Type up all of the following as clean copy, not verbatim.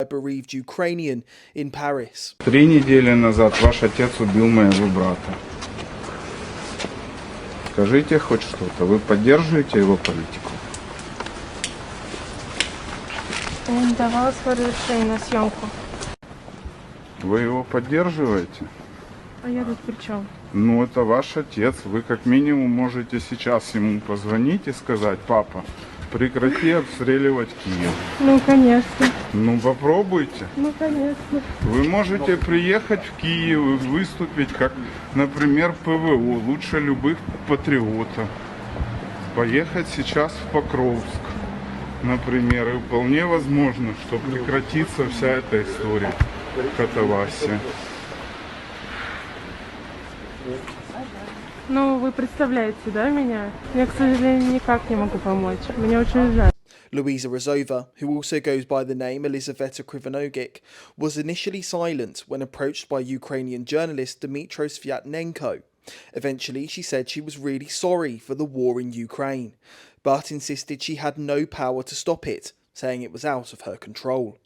bereaved Ukrainian in Paris. 3 недели назад ваш отец убил моего брата. Скажите хоть что-то. Вы поддерживаете его политику? Я не давала свое разрешение на съемку. Вы его поддерживаете? А я тут при чем? Ну, это ваш отец. Вы как минимум можете сейчас ему позвонить и сказать: папа, прекрати обстреливать Киев. Ну, конечно. Ну, попробуйте. Ну, конечно. Вы можете приехать в Киев и выступить как, например, ПВО, лучше любых патриотов. Поехать сейчас в Покровск, например, и вполне возможно, что прекратится вся эта история катавасия. Ну, вы представляете, да, меня? Я, к сожалению, никак не могу помочь. Мне очень жаль. Luiza Rosova, who also goes by the name Elizaveta Krivonogikh, was initially silent when approached by Ukrainian journalist Dmytro Sviatnenko. Eventually, she said she was really sorry for the war in Ukraine, but insisted she had no power to stop it, saying it was out of her control.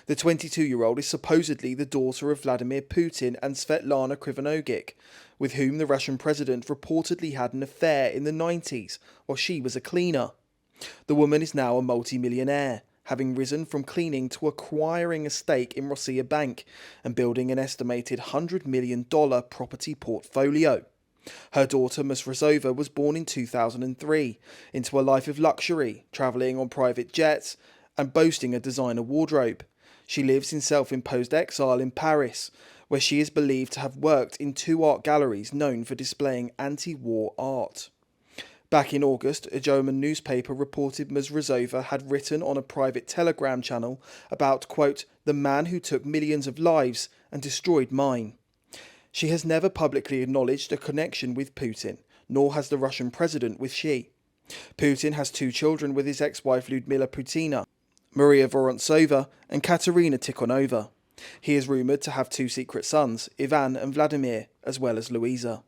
The 22-year-old is supposedly the daughter of Vladimir Putin and Svetlana Krivonogikh, with whom the Russian president reportedly had an affair in the 90s while she was a cleaner. The woman is now a multi-millionaire, having risen from cleaning to acquiring a stake in Rossiya Bank and building an estimated $100 million property portfolio. Her daughter Ms. Rosova was born in 2003 into a life of luxury, travelling on private jets and boasting a designer wardrobe. She lives in self-imposed exile in Paris, where she is believed to have worked in 2 art galleries known for displaying anti-war art. Back in August, a German newspaper reported Ms. Rosova had written on a private Telegram channel about, quote, the man who took millions of lives and destroyed mine. She has never publicly acknowledged a connection with Putin, nor has the Russian president with she. Putin has 2 children with his ex-wife Lyudmila Putina, Maria Vorontsova and Katerina Tikhonova. He is rumoured to have 2 secret sons, Ivan and Vladimir, as well as Luiza.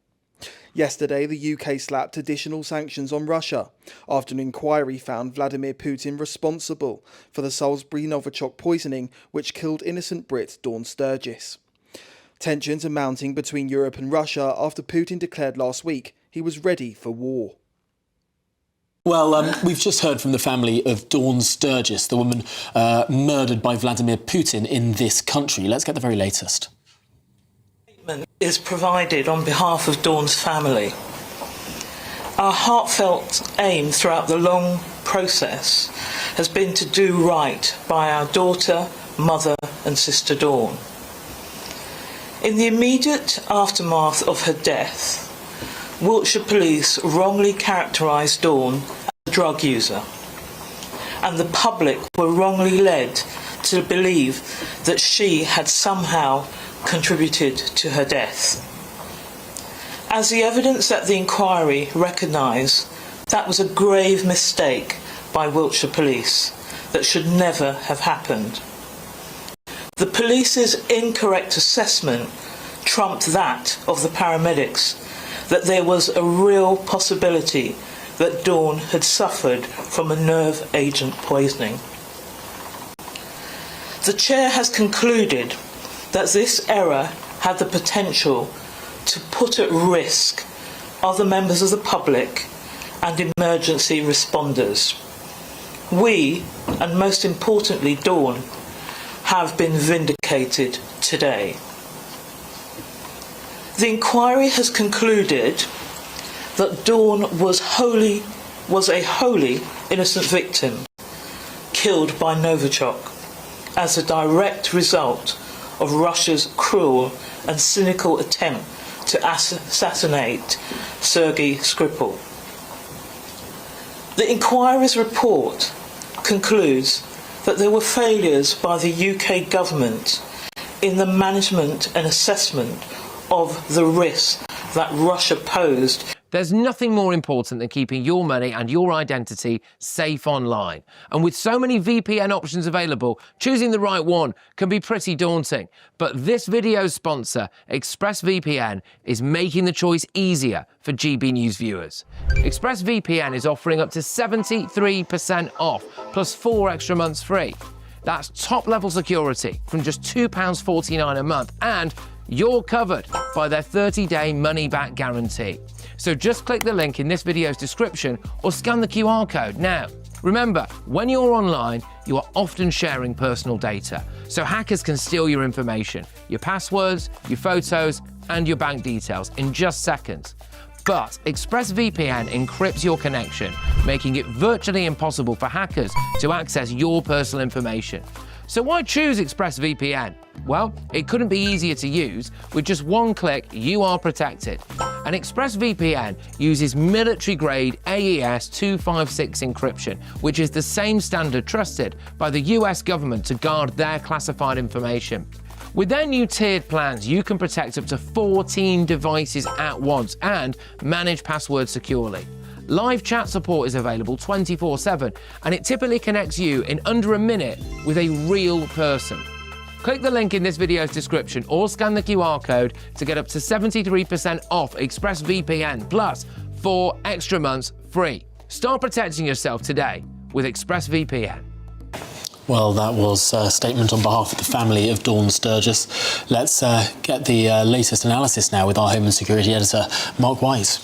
Yesterday, the UK slapped additional sanctions on Russia after an inquiry found Vladimir Putin responsible for the Salisbury Novichok poisoning which killed innocent Brit Dawn Sturgis. Tensions are mounting between Europe and Russia after Putin declared last week he was ready for war. Well, we've just heard from the family of Dawn Sturgis, the woman murdered by Vladimir Putin in this country. Let's get the very latest. Is provided on behalf of Dawn's family. Our heartfelt aim throughout the long process has been to do right by our daughter, mother and sister Dawn. In the immediate aftermath of her death, Wiltshire police wrongly characterised Dawn as a drug user, and the public were wrongly led to believe that she had somehow contributed to her death. As the evidence at the inquiry recognised, that was a grave mistake by Wiltshire police that should never have happened. The police's incorrect assessment trumped that of the paramedics that there was a real possibility that Dawn had suffered from a nerve agent poisoning. The chair has concluded that this error had the potential to put at risk other members of the public and emergency responders. We, and most importantly Dawn, have been vindicated today. The inquiry has concluded that Dawn was a wholly innocent victim, killed by Novichok as a direct result of Russia's cruel and cynical attempt to assassinate Sergei Skripal. The inquiry's report concludes that there were failures by the UK government in the management and assessment of the risk that Russia posed. There's nothing more important than keeping your money and your identity safe online. And with so many VPN options available, choosing the right one can be pretty daunting. But this video's sponsor, ExpressVPN, is making the choice easier for GB News viewers. ExpressVPN is offering up to 73% off, plus 4 extra months free. That's top-level security from just £2.49 a month, and you're covered by their 30-day money-back guarantee. So just click the link in this video's description or scan the QR code now. Remember, when you're online, you are often sharing personal data, so hackers can steal your information, your passwords, your photos, and your bank details in just seconds. But ExpressVPN encrypts your connection, making it virtually impossible for hackers to access your personal information. So why choose ExpressVPN? Well, it couldn't be easier to use. With just one click, you are protected. And ExpressVPN uses military-grade AES 256 encryption, which is the same standard trusted by the US government to guard their classified information. With their new tiered plans, you can protect up to 14 devices at once and manage passwords securely. Live chat support is available 24/7, and it typically connects you in under a minute with a real person. Click the link in this video's description or scan the QR code to get up to 73% off ExpressVPN plus 4 extra months free. Start protecting yourself today with ExpressVPN. Well, that was a statement on behalf of the family of Dawn Sturgis. Let's get the latest analysis now with our Home and Security Editor, Mark Wise.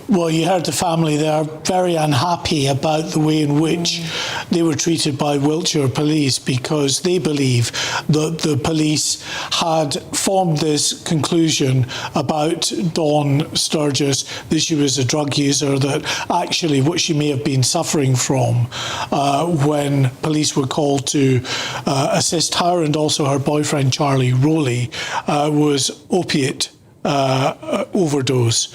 Well, you heard the family. They are very unhappy about the way in which they were treated by Wiltshire police, because they believe that the police had formed this conclusion about Dawn Sturgis, that she was a drug user, that actually what she may have been suffering from when police were called to assist her and also her boyfriend Charlie Rowley was opiate overdose.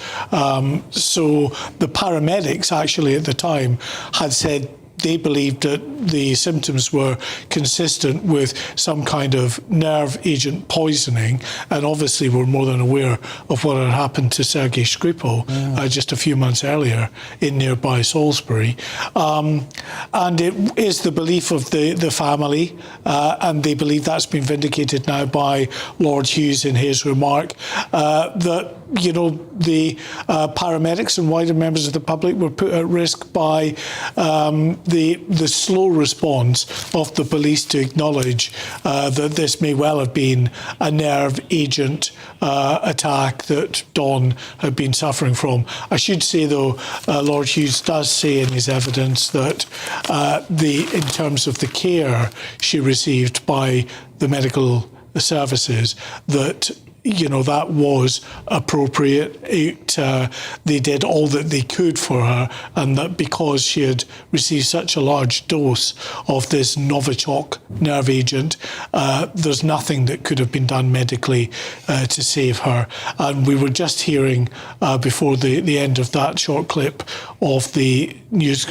So the paramedics actually at the time had said they believed that the symptoms were consistent with some kind of nerve agent poisoning, and obviously were more than aware of what had happened to Sergei Skripal just a few months earlier in nearby Salisbury. And it is the belief of the family, and they believe that's been vindicated now by Lord Hughes in his remark, that the paramedics and wider members of the public were put at risk by the slow response of the police to acknowledge that this may well have been a nerve agent attack that Dawn had been suffering from. I should say, though, Lord Hughes does say in his evidence that in terms of the care she received by the medical services, that that was appropriate. They did all that they could for her, and that because she had received such a large dose of this Novichok nerve agent, there's nothing that could have been done medically to save her. And we were just hearing before the end of that short clip of the news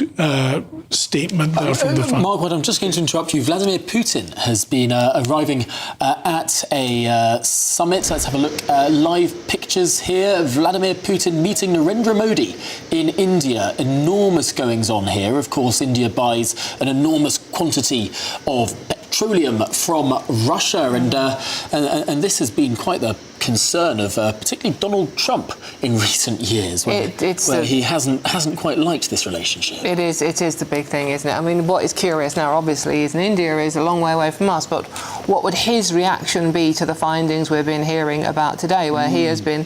statement there from the front. Mark, I'm just going to interrupt you. Vladimir Putin has been arriving at a summit. Let's have a look. Live pictures here. Vladimir Putin meeting Narendra Modi in India. Enormous goings on here. Of course, India buys an enormous quantity of petroleum from Russia, and this has been quite the concern of particularly Donald Trump in recent years, where he hasn't quite liked this relationship. It is the big thing, isn't it? I mean, what is curious now, obviously, is India is a long way away from us, but what would his reaction be to the findings we've been hearing about today, where he has been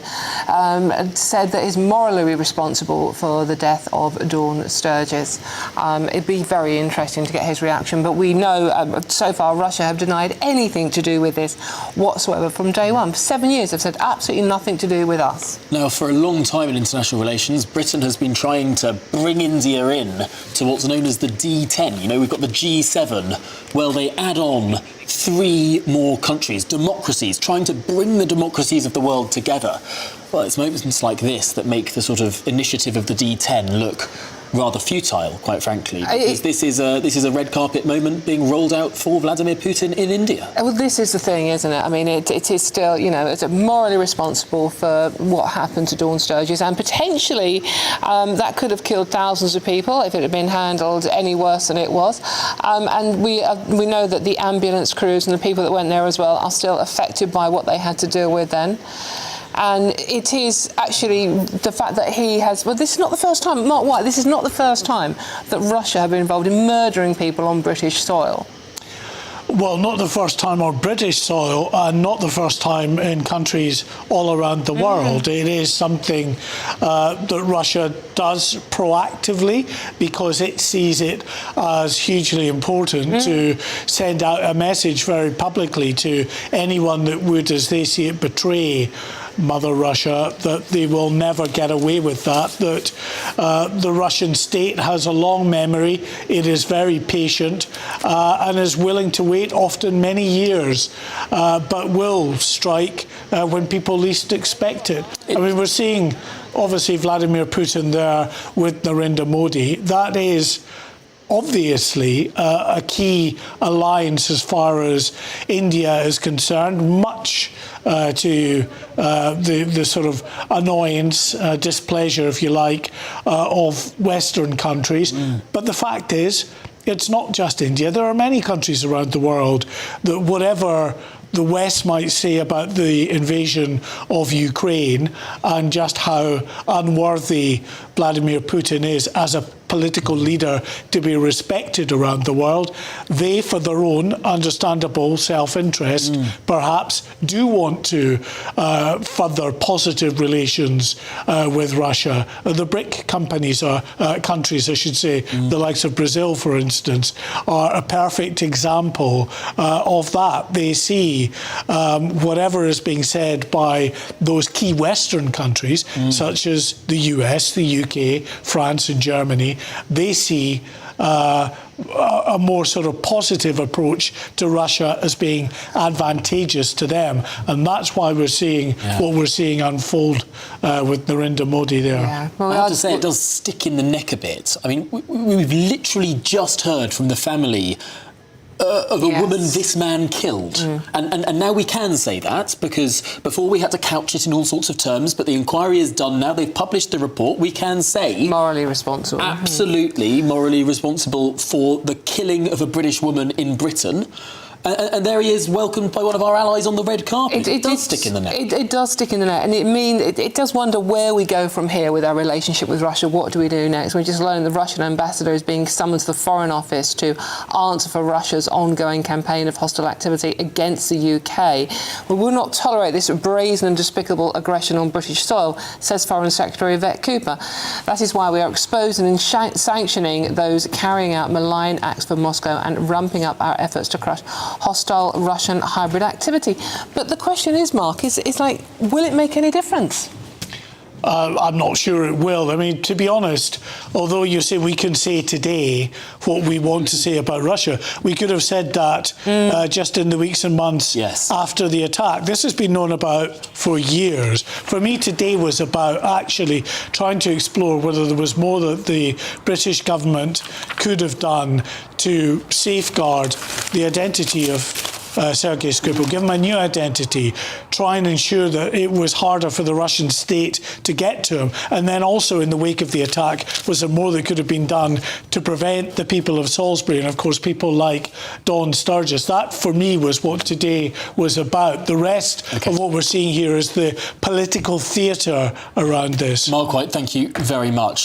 said that he's morally responsible for the death of Dawn Sturgis? It'd be very interesting to get his reaction, but we know so far Russia have denied anything to do with this whatsoever from day one. For 7 years have said absolutely nothing to do with us. Now, for a long time in international relations, Britain has been trying to bring India in to what's known as the D10. We've got the G7. Well, they add on 3 more countries, democracies, trying to bring the democracies of the world together. Well, it's moments like this that make the sort of initiative of the D10 look rather futile, quite frankly, because this is a red carpet moment being rolled out for Vladimir Putin in India. Well, this is the thing, isn't it? I mean, it is still, it's morally responsible for what happened to Dawn Sturgis, and potentially that could have killed thousands of people if it had been handled any worse than it was. And we know that the ambulance crews and the people that went there as well are still affected by what they had to deal with then. And it is actually the fact that he has... Well, this is not the first time, Mark White, this is not the first time that Russia have been involved in murdering people on British soil. Well, not the first time on British soil, and not the first time in countries all around the world. It is something that Russia does proactively because it sees it as hugely important to send out a message very publicly to anyone that would, as they see it, betray Mother Russia, that they will never get away with that, that the Russian state has a long memory, it is very patient and is willing to wait often many years, but will strike when people least expect it. I mean, we're seeing obviously Vladimir Putin there with Narendra Modi. That is obviously a key alliance as far as India is concerned, much to the sort of annoyance, displeasure, if you like, of Western countries. But the fact is, it's not just India. There are many countries around the world that whatever the West might say about the invasion of Ukraine and just how unworthy Vladimir Putin is as a political leader to be respected around the world, they, for their own understandable self-interest, perhaps do want to further positive relations with Russia. The BRIC countries, I should say, the likes of Brazil, for instance, are a perfect example of that. They see whatever is being said by those key Western countries, such as the US, the UK, France and Germany. They see a more sort of positive approach to Russia as being advantageous to them. And that's why we're seeing what we're seeing unfold with Narendra Modi there. Yeah. Well, I have to say, it does stick in the neck a bit. I mean, we've literally just heard from the family of a woman this man killed. And now we can say that, because before we had to couch it in all sorts of terms, but the inquiry is done now, they've published the report, we can say... Morally responsible. Absolutely morally responsible for the killing of a British woman in Britain. And there he is, welcomed by one of our allies on the red carpet. It does stick in the neck. It does stick in the neck, and it does wonder where we go from here with our relationship with Russia. What do we do next? We just learned the Russian ambassador is being summoned to the Foreign Office to answer for Russia's ongoing campaign of hostile activity against the UK. We will not tolerate this brazen and despicable aggression on British soil, says Foreign Secretary Yvette Cooper. That is why we are exposing and sanctioning those carrying out malign acts for Moscow and ramping up our efforts to crush hostile Russian hybrid activity. But the question is, Mark, is like, will it make any difference? I'm not sure it will. I mean, to be honest, although you say we can say today what we want to say about Russia, we could have said that just in the weeks and months after the attack. This has been known about for years. For me, today was about actually trying to explore whether there was more that the British government could have done to safeguard the identity of Sergei Skripal, give him a new identity, try and ensure that it was harder for the Russian state to get to him. And then also in the wake of the attack, was there more that could have been done to prevent the people of Salisbury and of course people like Dawn Sturgis? That for me was what today was about. The rest of what we're seeing here is the political theatre around this. Mark White, thank you very much.